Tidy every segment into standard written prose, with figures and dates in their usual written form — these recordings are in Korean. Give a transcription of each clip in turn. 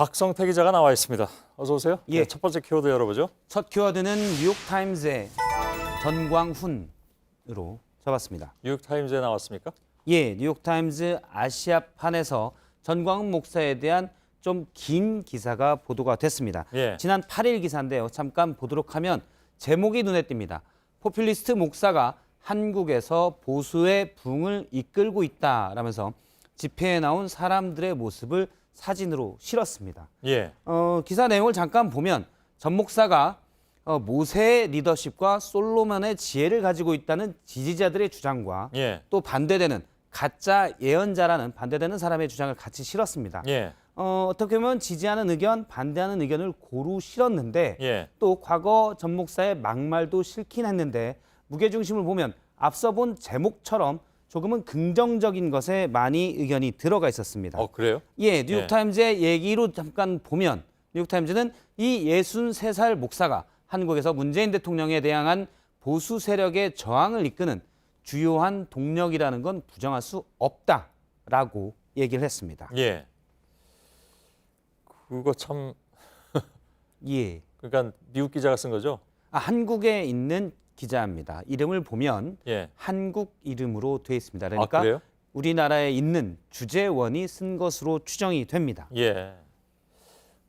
박성태 기자가 나와 있습니다. 어서 오세요. 예. 네, 첫 번째 키워드 열어보죠. 첫 키워드는 뉴욕타임즈의 전광훈으로 잡았습니다. 뉴욕타임즈에 나왔습니까? 예, 뉴욕타임즈 아시아판에서 전광훈 목사에 대한 좀 긴 기사가 보도가 됐습니다. 예. 지난 8일 기사인데요. 잠깐 보도록 하면 제목이 눈에 띕니다. 포퓰리스트 목사가 한국에서 보수의 붕을 이끌고 있다라면서 집회에 나온 사람들의 모습을 사진으로 실었습니다. 예. 기사 내용을 잠깐 보면 전 목사가 모세의 리더십과 솔로몬의 지혜를 가지고 있다는 지지자들의 주장과 예. 또 반대되는 가짜 예언자라는 반대되는 사람의 주장을 같이 실었습니다. 예. 어떻게 보면 지지하는 의견, 반대하는 의견을 고루 실었는데 예. 또 과거 전 목사의 막말도 실긴 했는데 무게중심을 보면 앞서 본 제목처럼 조금은 긍정적인 것에 많이 의견이 들어가 있었습니다. 그래요? 예, 뉴욕타임즈의 얘기로 잠깐 보면 뉴욕타임즈는 이 63살 목사가 한국에서 문재인 대통령에 대항한 보수 세력의 저항을 이끄는 주요한 동력이라는 건 부정할 수 없다라고 얘기를 했습니다. 예. 그거 참 예. 그러니까 미국 기자가 쓴 거죠? 한국에 있는 기자입니다. 이름을 보면 예. 한국 이름으로 되어 있습니다. 그러니까 그래요? 우리나라에 있는 주재원이 쓴 것으로 추정이 됩니다. 예.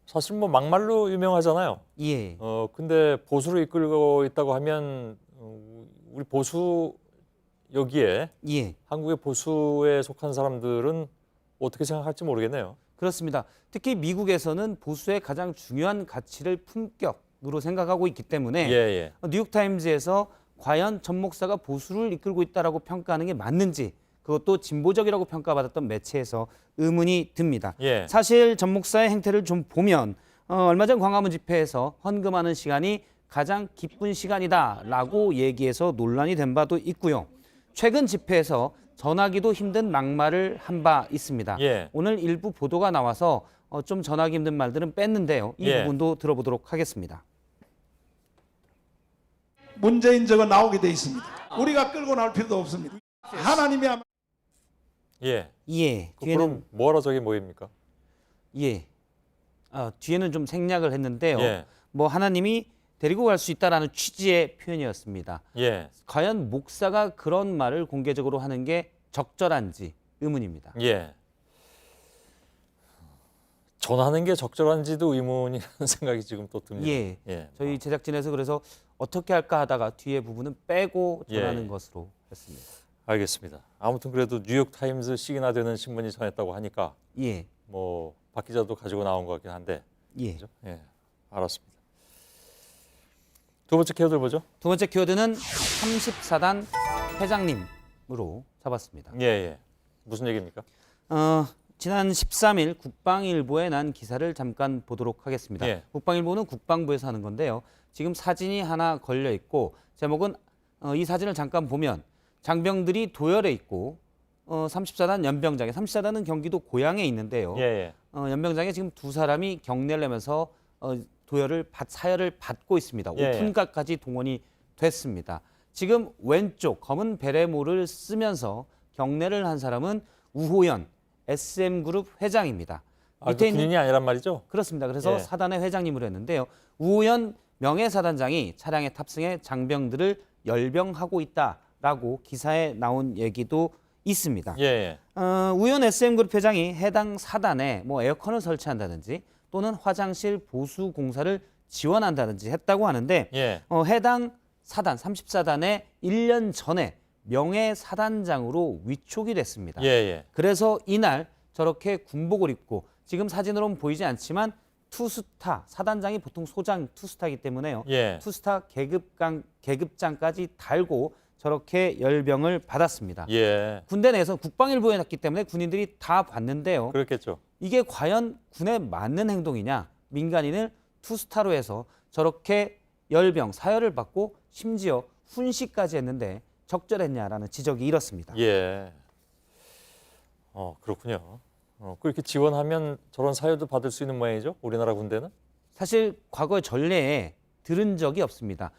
사실 뭐 막말로 유명하잖아요. 예. 근데 보수를 이끌고 있다고 하면 우리 보수 여기에 예. 한국의 보수에 속한 사람들은 어떻게 생각할지 모르겠네요. 그렇습니다. 특히 미국에서는 보수의 가장 중요한 가치를 품격으로 생각하고 있기 때문에 예. 뉴욕타임즈에서 과연 전 목사가 보수를 이끌고 있다라고 평가하는 게 맞는지 그것도 진보적이라고 평가받았던 매체에서 의문이 듭니다. 예. 사실 전 목사의 행태를 좀 보면 얼마 전 광화문 집회에서 헌금하는 시간이 가장 기쁜 시간이다라고 얘기해서 논란이 된 바도 있고요. 최근 집회에서 전하기도 힘든 막말을 한 바 있습니다. 예. 오늘 일부 보도가 나와서 좀 전하기 힘든 말들은 뺐는데요. 이 예. 부분도 들어보도록 하겠습니다. 문재인 저거 나오게 돼 있습니다. 우리가 끌고 나올 필요도 없습니다. 하나님이 아마 예. 예. 그럼 뭐하러 저기 모입니까? 예. 뒤에는 좀 생략을 했는데요. 예. 뭐 하나님이 데리고 갈 수 있다라는 취지의 표현이었습니다. 예. 과연 목사가 그런 말을 공개적으로 하는 게 적절한지 의문입니다. 예. 전하는 게 적절한지도 의문이라는 생각이 지금 또 듭니다. 예. 저희 제작진에서 그래서 어떻게 할까 하다가 뒤에 부분은 빼고 전하는 예. 것으로 했습니다. 알겠습니다. 아무튼 그래도 뉴욕타임즈 식이나 되는 신문이 전했다고 하니까 예. 뭐 박 기자도 가지고 나온 것 같긴 한데. 예. 그죠? 예. 알았습니다. 두 번째 키워드 보죠. 두 번째 키워드는 34단 회장님으로 잡았습니다. 예. 무슨 얘기입니까? 지난 13일 국방일보에 난 기사를 잠깐 보도록 하겠습니다. 예. 국방일보는 국방부에서 하는 건데요. 지금 사진이 하나 걸려 있고 제목은 이 사진을 잠깐 보면 장병들이 도열해 있고 34단 연병장에 34단은 경기도 고양에 있는데요. 예. 연병장에 지금 두 사람이 경례를 하면서 사열을 받고 있습니다. 예. 오픈까지 동원이 됐습니다. 지금 왼쪽 검은 베레모를 쓰면서 경례를 한 사람은 우호연 SM그룹 회장입니다. 그 군인이 아니란 말이죠? 그렇습니다. 그래서 예. 사단의 회장님으로 했는데요. 우호연 명예사단장이 차량에 탑승해 장병들을 열병하고 있다라고 기사에 나온 얘기도 있습니다. 예. 우호연 SM그룹 회장이 해당 사단에 뭐 에어컨을 설치한다든지 또는 화장실 보수 공사를 지원한다든지 했다고 하는데 예. 해당 사단 34단에 1년 전에 명예사단장으로 위촉이 됐습니다. 예. 그래서 이날 저렇게 군복을 입고 지금 사진으로는 보이지 않지만 투스타 사단장이 보통 소장 투스타이기 때문에요. 예. 투스타 계급장까지 달고 저렇게 열병을 받았습니다. 예. 군대 내에서 국방일보에 났기 때문에 군인들이 다 봤는데요. 그렇겠죠. 이게 과연 군에 맞는 행동이냐? 민간인을 투스타로 해서 저렇게 열병, 사열을 받고 심지어 훈시까지 했는데 적절했냐라는 지적이 이렇습니다. 예. 그렇군요. 그렇게 지원하면 저런 사유도 받을 수 있는 모양이죠? 우리나라 군대는? 사실 과거의 전례에 들은 적이 없습니다.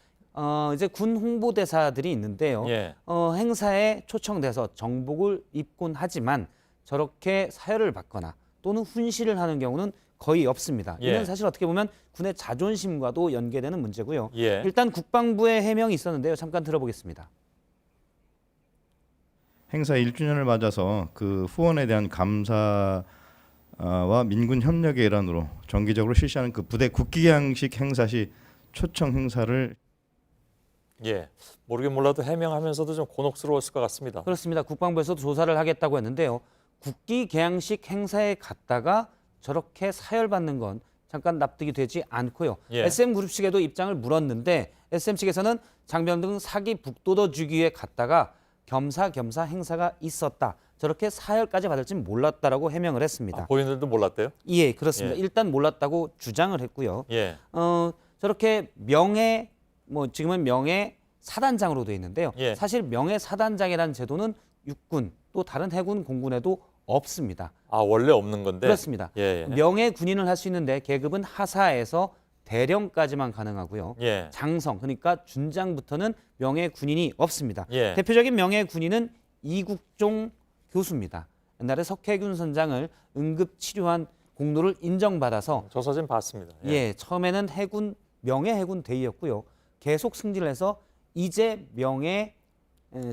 이제 군 홍보대사들이 있는데요. 예. 행사에 초청돼서 정복을 입곤 하지만 저렇게 사열을 받거나 또는 훈시를 하는 경우는 거의 없습니다. 예. 이는 사실 어떻게 보면 군의 자존심과도 연계되는 문제고요. 예. 일단 국방부의 해명이 있었는데요. 잠깐 들어보겠습니다. 행사 1주년을 맞아서 그 후원에 대한 감사와 민군 협력의 일환으로 정기적으로 실시하는 그 부대 국기양식 행사 시 초청 행사를 예. 모르긴 몰라도 해명하면서도 좀 곤혹스러웠을 것 같습니다. 그렇습니다. 국방부에서도 조사를 하겠다고 했는데요. 국기 개양식 행사에 갔다가 저렇게 사열받는 건 잠깐 납득이 되지 않고요. 예. SM 그룹 측에도 입장을 물었는데 SM 측에서는 장병 사기 북돋워 주기 위해 갔다가 겸사겸사 행사가 있었다. 저렇게 사열까지 받을지는 몰랐다라고 해명을 했습니다. 본인들도 몰랐대요? 예, 그렇습니다. 예. 일단 몰랐다고 주장을 했고요. 예. 저렇게 명예 지금은 명예 사단장으로 되어 있는데요. 예. 사실 명예 사단장이라는 제도는 육군 또 다른 해군 공군에도 없습니다. 아, 원래 없는 건데. 그렇습니다. 예. 예. 명예 군인을 할 수 있는데 계급은 하사에서 대령까지만 가능하고요. 예. 장성 그러니까 준장부터는 명예 군인이 없습니다. 예. 대표적인 명예 군인은 이국종 교수입니다. 옛날에 석해균 선장을 응급 치료한 공로를 인정받아서 저 사진 봤습니다. 처음에는 명예 해군 대위였고요. 계속 승진을 해서 이제 명예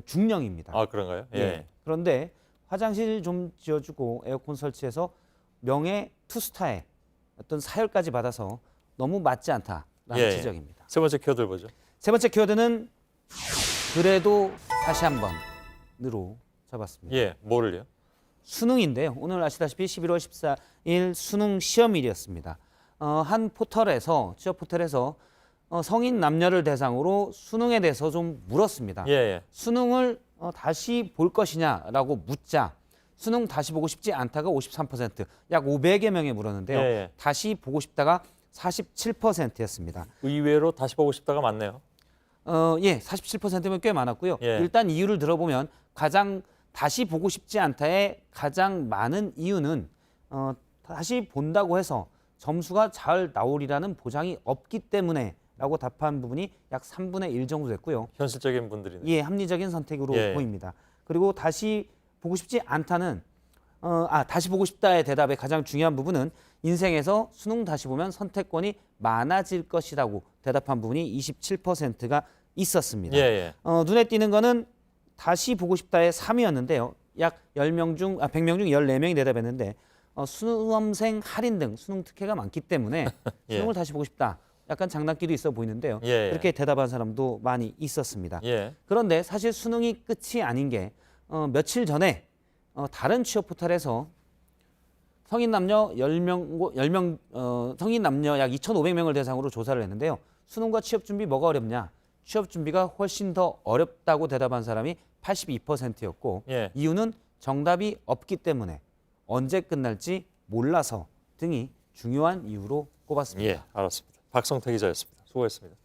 중령입니다. 아, 그런가요? 예. 그런데 화장실 좀 지어주고 에어컨 설치해서 명예 투스타에 어떤 사열까지 받아서 너무 맞지 않다라는 예. 지적입니다. 세 번째 키워드 보죠. 세 번째 키워드는 그래도 다시 한번으로 잡았습니다. 예. 뭐를요? 수능인데요. 오늘 아시다시피 11월 14일 수능 시험일이었습니다. 한 포털에서 취업 포털에서 성인 남녀를 대상으로 수능에 대해서 좀 물었습니다. 예. 수능을 다시 볼 것이냐라고 묻자 수능 다시 보고 싶지 않다가 53%, 약 500여 명에 물었는데요. 예. 다시 보고 싶다가 47%였습니다. 의외로 다시 보고 싶다가 많네요. 47%면 꽤 많았고요. 예. 일단 이유를 들어보면 가장 다시 보고 싶지 않다의 가장 많은 이유는 다시 본다고 해서 점수가 잘 나오리라는 보장이 없기 때문에라고 답한 부분이 약 3분의 1 정도 됐고요. 현실적인 분들이네. 예, 합리적인 선택으로 예. 보입니다. 그리고 다시 보고 싶지 않다는 다시 보고 싶다의 대답의 가장 중요한 부분은 인생에서 수능 다시 보면 선택권이 많아질 것이라고 대답한 부분이 27%가 있었습니다. 예. 눈에 띄는 거는 다시 보고 싶다의 3위였는데요. 약 100명 중 14명이 대답했는데 수험생 할인 등 수능 특혜가 많기 때문에 예. 수능을 다시 보고 싶다. 약간 장난기도 있어 보이는데요. 예. 그렇게 대답한 사람도 많이 있었습니다. 예. 그런데 사실 수능이 끝이 아닌 게 며칠 전에 다른 취업 포털에서 성인 남녀 10명 성인 남녀 약 2,500명을 대상으로 조사를 했는데요. 수능과 취업 준비 뭐가 어렵냐? 취업 준비가 훨씬 더 어렵다고 대답한 사람이 82%였고 예. 이유는 정답이 없기 때문에 언제 끝날지 몰라서 등이 중요한 이유로 꼽았습니다. 예. 알았습니다. 박성태 기자였습니다. 수고했습니다.